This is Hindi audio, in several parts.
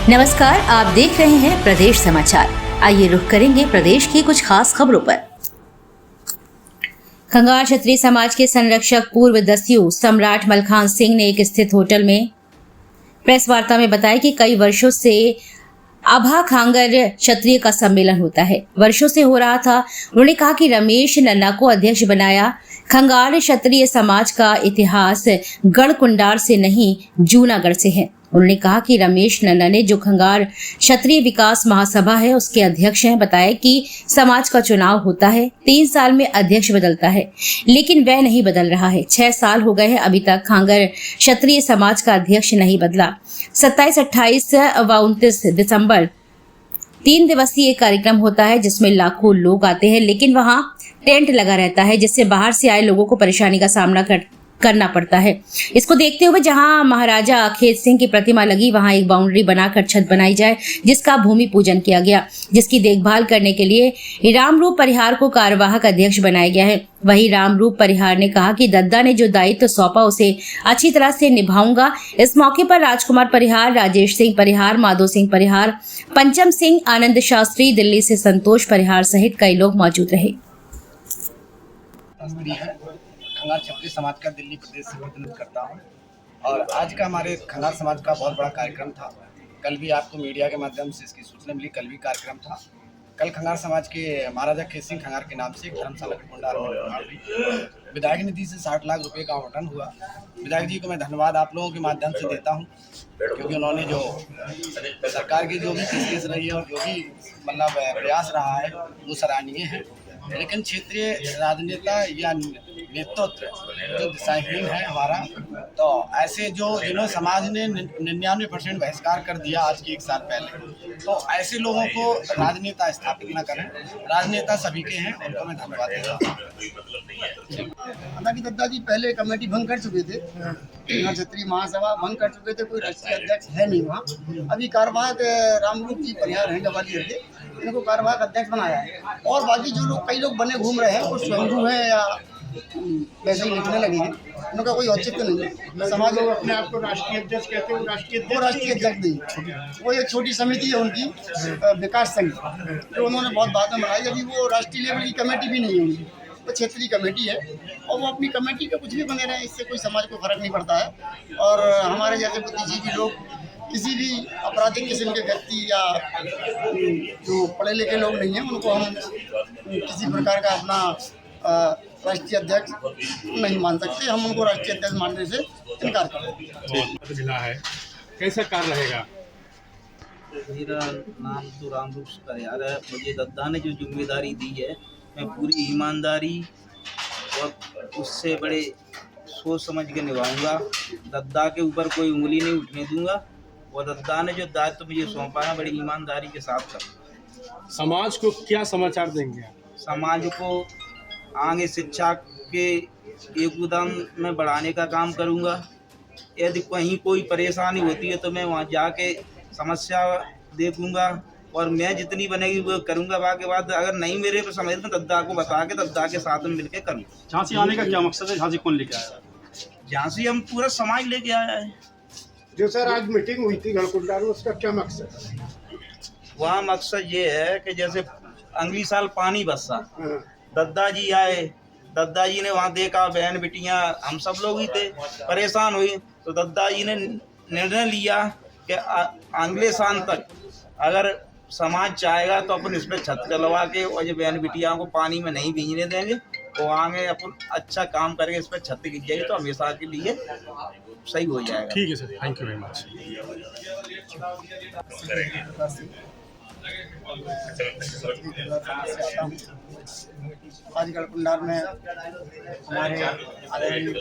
नमस्कार, आप देख रहे हैं प्रदेश समाचार। आइए रुख करेंगे प्रदेश की कुछ खास खबरों पर। खंगार क्षत्रिय समाज के संरक्षक पूर्व दस्यु सम्राट मलखान सिंह ने एक स्थित होटल में प्रेस वार्ता में बताया कि कई वर्षों से आभा खांगर क्षत्रिय का सम्मेलन होता है, वर्षों से हो रहा था। उन्होंने कहा कि रमेश नन्ना को अध्यक्ष बनाया। खंगार क्षत्रिय समाज का इतिहास गढ़कुंडार से नहीं, जूनागढ़ से है। उन्होंने कहा कि रमेश नन्ना ने जो खंगार क्षत्रिय विकास महासभा है उसके अध्यक्ष हैं। बताया कि समाज का चुनाव होता है, 3 साल में अध्यक्ष बदलता है, लेकिन वह नहीं बदल रहा है। 6 साल हो गए हैं, अभी तक खांगर क्षत्रिय समाज का अध्यक्ष नहीं बदला। 27, 28 व 29 दिसंबर 3 दिवसीय कार्यक्रम होता है जिसमें लाखों लोग आते हैं, लेकिन वहां टेंट लगा रहता है जिससे बाहर से आए लोगों को परेशानी का सामना करना पड़ता है। इसको देखते हुए जहां महाराजा अखेत सिंह की प्रतिमा लगी वहां एक बाउंड्री बनाकर छत बनाई जाए, जिसका भूमि पूजन किया गया, जिसकी देखभाल करने के लिए रामरूप परिहार को कार्यवाहक अध्यक्ष बनाया गया है। वही रामरूप परिहार ने कहा कि दद्दा ने जो दायित्व सौंपा उसे अच्छी तरह से निभाऊंगा। इस मौके पर राजकुमार परिहार, राजेश सिंह परिहार, माधो सिंह परिहार, पंचम सिंह, आनंद शास्त्री, दिल्ली से संतोष परिहार सहित कई लोग मौजूद रहे। खंगार क्षत्रिय समाज का दिल्ली प्रदेश से प्रतिनिधित्व करता हूँ और आज का हमारे खंगार समाज का बहुत बड़ा कार्यक्रम था। कल भी आपको मीडिया के माध्यम से इसकी सूचना मिली, कल भी कार्यक्रम था। कल खंगार समाज के महाराजा खेत सिंह खंगार के नाम से एक धर्मशाला गढ़कुंडार में निर्माण हुई। विधायक निधि से 60 लाख रुपए का आवंटन हुआ। विधायक जी को मैं धन्यवाद आप लोगों के माध्यम से देता हूँ, क्योंकि उन्होंने जो सरकार की जो भी कोशिश रही है और जो भी मतलब प्रयास रहा है वो सराहनीय है। लेकिन क्षेत्रीय राजनेता या नेतृत्व जो दिशाहीन है हमारा, तो ऐसे जिन्होंने समाज ने 99% बहिष्कार कर दिया आज के 1 साल पहले, तो ऐसे लोगों को राजनेता स्थापित न करें। राजनेता सभी के हैं, उनको मैं धन्यवाद देता हूँ। हालांकि दद्दा जी पहले कमेटी भंग कर चुके थे, क्षत्रिय महासभा भंग कर चुके थे, कोई राष्ट्रीय अध्यक्ष है नहीं वहाँ। अभी कार्यवाहक रामरूप जी परिहार हैं ग्वालियर के, इनको कार्यवाहक अध्यक्ष बनाया है। और बाकी जो लोग कई लोग बने घूम रहे हैं वो स्वयंभू हैं या वैसे ही लिखने लगे हैं, उनका कोई औचित्य नहीं है। समाज लोग अपने आप को राष्ट्रीय अध्यक्ष कहते हैं, वो राष्ट्रीय अध्यक्ष नहीं, वो एक छोटी समिति है उनकी, विकास संघ, जो उन्होंने बहुत बाद में बनाई। अभी वो राष्ट्रीय लेवल की कमेटी भी नहीं है उनकी, वो क्षेत्रीय कमेटी है और वो अपनी कमेटी पे कुछ भी बने रहे, इससे कोई समाज को फर्क नहीं पड़ता है। और हमारे जैसे बुद्धिजीवी लोग, किसी भी आपराधिक किस्म के व्यक्ति या जो पढ़े लिखे लोग नहीं हैं, उनको हम किसी प्रकार का अपना राष्ट्रीय अध्यक्ष नहीं मान सकते। हम उनको राष्ट्रीय अध्यक्ष मानने से इनकार करते हैं। मिला है, कैसा कार्य रहेगा? मेरा नाम तो रामरूप परिहार है। मुझे दद्दा ने जो जिम्मेदारी दी है, मैं पूरी ईमानदारी और उससे बड़े सोच समझ के निभाऊंगा। दद्दा के ऊपर कोई उंगली नहीं उठने दूंगा और दद्दा ने जो दायित्व मुझे सौंपा है बड़ी ईमानदारी के साथ करूँगा। समाज को क्या समाचार देंगे? समाज को आगे शिक्षा के योगदान में बढ़ाने का काम करूंगा। यदि कहीं कोई परेशानी होती है तो मैं वहां जाके समस्या देखूंगा और मैं जितनी बनेगी वो करूंगा। बाकी बात अगर नहीं मेरे को समझ तो दद्दा को बता के दद्दा के साथ में मिलकर करूँगा। झांसी आने का क्या मकसद है? झांसी कौन लेके आया? झांसी हम पूरा समाज लेके आया है। जो सर आज मीटिंग हुई थी गढ़कुंडार में, उसका क्या मकसद है? वहाँ मकसद ये है कि जैसे अगली साल पानी बरसा, दद्दा जी आए, दद्दा जी ने वहाँ देखा, बहन बेटियाँ हम सब लोग ही थे, परेशान हुई, तो दद्दा जी ने निर्णय लिया कि अगले साल तक अगर समाज चाहेगा तो अपन इस पर छत चलवा के और जो बहन बेटियाँ को पानी में नहीं भीगने देंगे, तो आगे अपन अच्छा काम करके इस पर छत गिर जाएगी तो हमेशा के लिए सही हो जाएगा। ठीक है sir, thank you very much. आज गढ़कुंडार में हमारे आदरणीय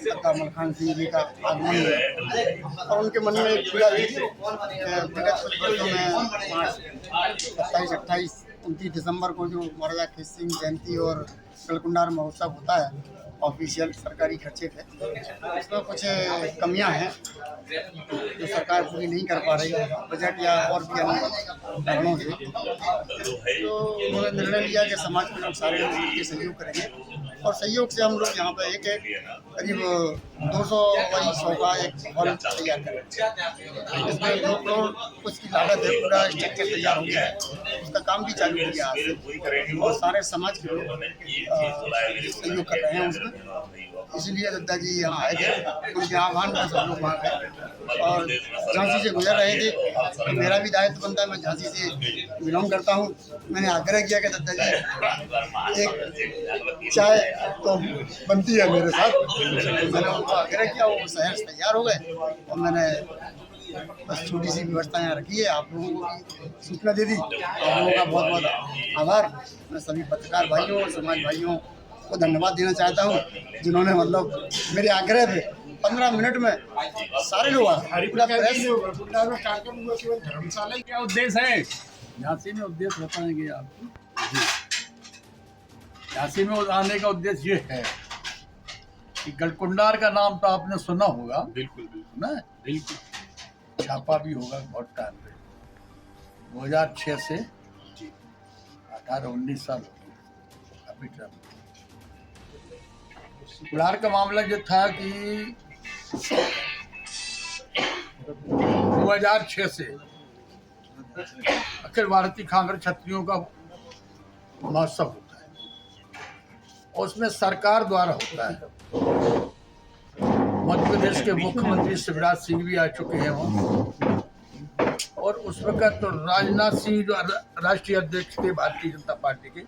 दद्दा मलखान सिंह जी का आगमन हुआ और उनके मन में एक पीड़ा थी। विगत कुछ वर्षों में 27, 28, 29 दिसंबर को जो महाराजा खेत सिंह जयंती और गढ़कुंडार महोत्सव होता है, ऑफिशियल सरकारी खर्चे पे, इसमें कुछ कमियां हैं जो सरकार पूरी नहीं कर पा रही है, बजट या और भी अन्य कारणों से। तो उन्होंने निर्णय लिया कि समाज के लोग सारे लोग सहयोग करेंगे और सहयोग से हम लोग यहाँ पे एक करीब 200 बाई 100 का एक हॉल तैयार करें। इसमें 2 करोड़ कुछ की लागत है, पूरा स्ट्रक्चर तैयार हो गया है, उसका काम भी चालू हो गया आज से और सारे समाज के लोग सहयोग कर रहे हैं उसमें। इसलिए दद्दा जी यहाँ आए थे, उनके आह्वान पर सब लोग वहाँ गए और झांसी से गुजर रहे थे। मेरा भी दायित्व बनता है, मैं झांसी से बिलोंग करता हूँ। मैंने आग्रह किया कि दद्दा जी एक चाय तो बनती है मेरे साथ, मैंने उनको आग्रह किया, वो शहर से तैयार हो गए और मैंने बस छोटी सी व्यवस्था यहाँ रखी है। आप लोगों को भी सूचना दे दी, आप लोगों का बहुत बहुत आभार। मैं सभी पत्रकार भाइयों और समाज भाइयों को धन्यवाद देना चाहता हूँ, जिन्होंने मतलब मेरे आग्रह पे 15 मिनट में सारे लोग पूरा प्रेस केवल धर्मशाला क्या उद्देश्य है? झांसी में उद्देश्य बताएंगे आपको। झांसी में आने का उद्देश्य ये है कि गढ़कुंडार का नाम तो आपने सुना होगा, बिल्कुल बिल्कुल ना? बिल्कुल। छापा भी होगा बहुत टाइम पे। 2006 से 18-19 साल हो गए अभी तक। कुलार का मामला ये था कि 2006 से अखिल भारतीय खांगर क्षत्रियों का महोत्सव होता है और उसमें सरकार द्वारा होता है। मध्य प्रदेश के मुख्यमंत्री शिवराज सिंह भी आ चुके हैं वहाँ और उस वक्त तो राजनाथ सिंह जो राष्ट्रीय अध्यक्ष थे भारतीय जनता पार्टी के,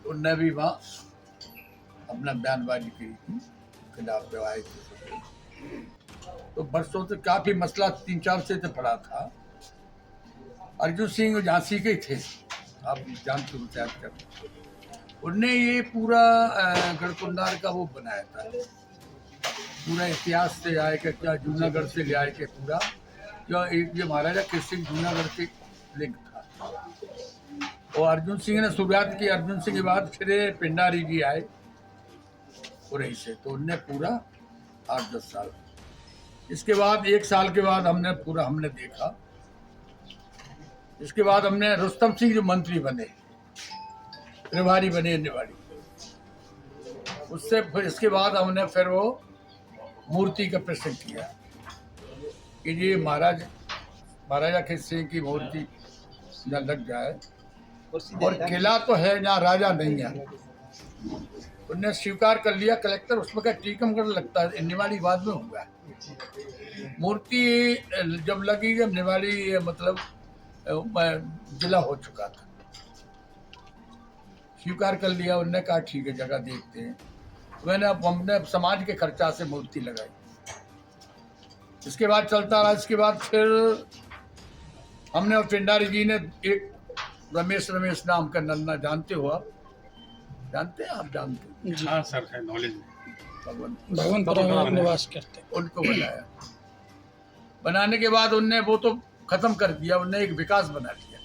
उनने भी वहाँ अपना बयानबाजी की थी, खिलाफ जो आए थे। तो बरसों से काफी मसला 3-4 से पड़ा था। अर्जुन सिंह झांसी के थे, आप जानते हो शायद। उनने ये पूरा गढ़कुंडार का वो बनाया था, पूरा इतिहास से आए के क्या जूनागढ़ से ले आए के पूरा, जो एक ये महाराजा कृष्ण सिंह जूनागढ़ के लिंक था। और अर्जुन सिंह ने शुरुआत की। अर्जुन सिंह के बाद फिर पिंडारी जी आए रही से, तो उनने पूरा 8-10 साल। इसके बाद 1 साल के बाद हमने देखा। इसके बाद हमने रुस्तम सिंह जो मंत्री बने, प्रभारी बने निवाड़ी, उससे फिर इसके बाद हमने फिर वो मूर्ति का प्रश्न किया कि ये महाराजा कृष्ण सिंह की मूर्ति न लग जाए और किला तो है जहाँ राजा नहीं है। उनने स्वीकार कर लिया कलेक्टर, उसमें का टीकमगढ़ लगता है, निवाड़ी बाद में हुआ। मूर्ति जब लगी जब निवाड़ी मतलब जिला हो चुका था, स्वीकार कर लिया। उनने कहा ठीक है जगह देखते हैं। हमने समाज के खर्चा से मूर्ति लगाई। इसके बाद चलता रहा। इसके बाद फिर हमने और पिंडारी जी ने एक रमेश नाम का नन्ना, जानते हो आप? जानते हैं आप? जानते हैं? हाँ सर, है नॉलेज में। भगवान पर निवास करते, उनको बनाया। बनाने के बाद उनने वो तो खत्म कर दिया, उनने एक विकास बना लिया।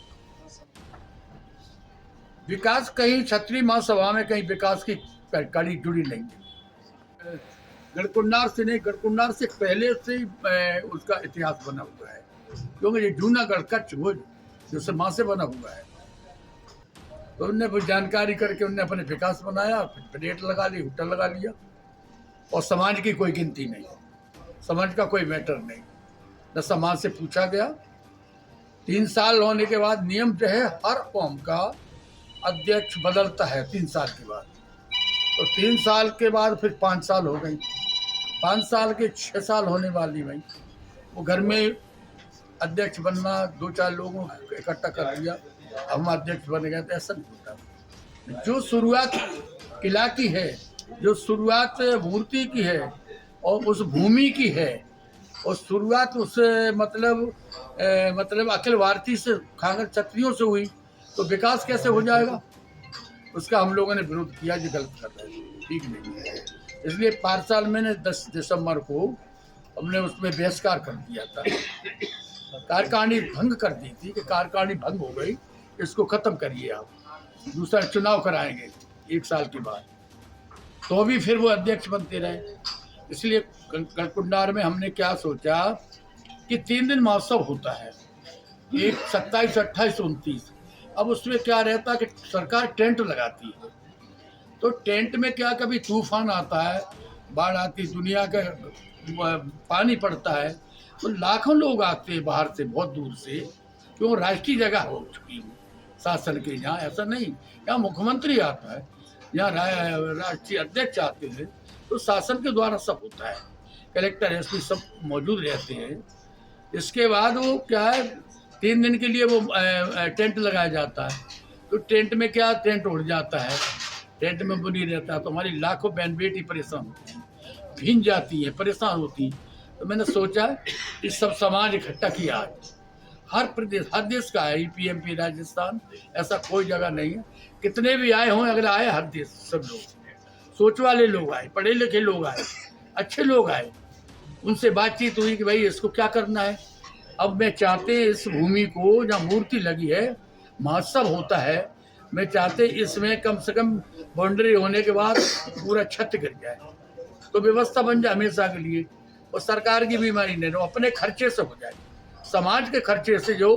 विकास कहीं क्षत्रिय महासभा में कहीं विकास की कड़ी जुड़ी नहीं है। गढ़कुंडार से नहीं, गढ़कुंडार से पहले से ही उसका इतिहास बना हुआ है, क्योंकि ये जूनागढ़ कच्छ वो जो से माँ से बना हुआ है। तो उनने फिर जानकारी करके उनने अपने विकास बनाया, फिर प्लेट लगा ली, होटल लगा लिया। और समाज की कोई गिनती नहीं, समाज का कोई मैटर नहीं, न समाज से पूछा गया। 3 साल होने के बाद नियम जो है हर कौम का अध्यक्ष बदलता है 3 साल के बाद। तो 3 साल के बाद फिर 5 साल हो गई, 5 साल के 6 साल होने वाली भाई। वो घर में अध्यक्ष बनना, 2-4 लोगों को इकट्ठा कर लिया, हम अध्यक्ष बन गए, तो ऐसा नहीं होता। जो शुरुआत किला की है, जो शुरुआत मूर्ति की है और उस भूमि की है, और शुरुआत उस मतलब अखिल भारतीय से खांगर क्षत्रियों से हुई, तो विकास कैसे हो जाएगा? उसका हम लोगों ने विरोध किया, जो गलत कर रहे हैं, ठीक नहीं है। इसलिए पार्साल में 10 दिसंबर को हमने उसमें बहिष्कार कर दिया था, कार्यकारिणी भंग कर दी थी कि कार्यकारिणी भंग हो गई, इसको खत्म करिए, आप दूसरा चुनाव कराएंगे 1 साल के बाद। तो भी फिर वो अध्यक्ष बनते रहे। इसलिए गढ़कुंडार में हमने क्या सोचा कि 3 दिन महोत्सव होता है, एक 27, 28, 29। अब उसमें क्या रहता कि सरकार टेंट लगाती है, तो टेंट में क्या, कभी तूफान आता है, बाढ़ आती, दुनिया का पानी पड़ता है, तो लाखों लोग आते हैं बाहर से, बहुत दूर से, क्यों राष्ट्रीय जगह हो चुकी है शासन के। यहाँ ऐसा नहीं, यहाँ मुख्यमंत्री आता है, यहाँ राष्ट्रीय अध्यक्ष आते हैं, तो शासन के द्वारा सब होता है, कलेक्टर एसपी सब मौजूद रहते हैं। इसके बाद वो क्या है, 3 दिन के लिए वो टेंट लगाया जाता है। तो टेंट में क्या, टेंट उड़ जाता है, टेंट में बुनी रहता है, तो हमारी लाखों बहन बेटी परेशान होती हैं, भींग जाती है, परेशान होती हैं। तो मैंने सोचा कि सब समाज इकट्ठा किया है, हर प्रदेश, हर देश का है, यूपी एमपी राजस्थान, ऐसा कोई जगह नहीं है। कितने भी आए हों, अगर आए हर देश, सब लोग सोच वाले लोग आए, पढ़े लिखे लोग आए, अच्छे लोग आए, उनसे बातचीत हुई कि भाई इसको क्या करना है। अब मैं चाहते इस भूमि को, जहाँ मूर्ति लगी है, महोत्सव होता है, मैं चाहते इसमें कम से कम बाउंड्री होने के बाद पूरा छत गिर जाए, तो व्यवस्था बन जाए हमेशा के लिए, और सरकार की बीमारी नहीं, अपने खर्चे से हो जाए, समाज के खर्चे से जो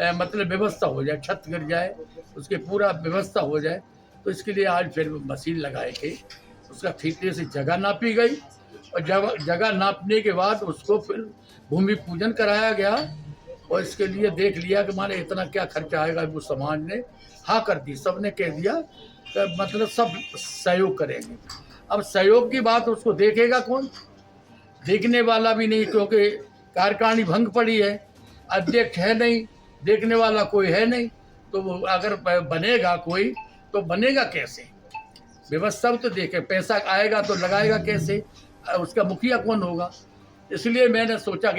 मतलब व्यवस्था हो जाए, छत गिर जाए, उसके पूरा व्यवस्था हो जाए। तो इसके लिए आज फिर मशीन लगाए के उसका ठीकरे से जगह नापी गई, और जगह नापने के बाद उसको फिर भूमि पूजन कराया गया, और इसके लिए देख लिया कि माने इतना क्या खर्चा आएगा, वो समाज ने हाँ कर दी, सबने कह दिया कि मतलब सब सहयोग करेंगे। अब सहयोग की बात उसको देखेगा कौन, देखने वाला भी नहीं, क्योंकि कार्यकारिणी भंग पड़ी है, अध्यक्ष है नहीं, देखने वाला कोई है नहीं, तो वो अगर बनेगा कोई, तो बनेगा कैसे, व्यवस्था तो देखे, पैसा आएगा तो लगाएगा कैसे, उसका मुखिया कौन होगा। इसलिए मैंने सोचा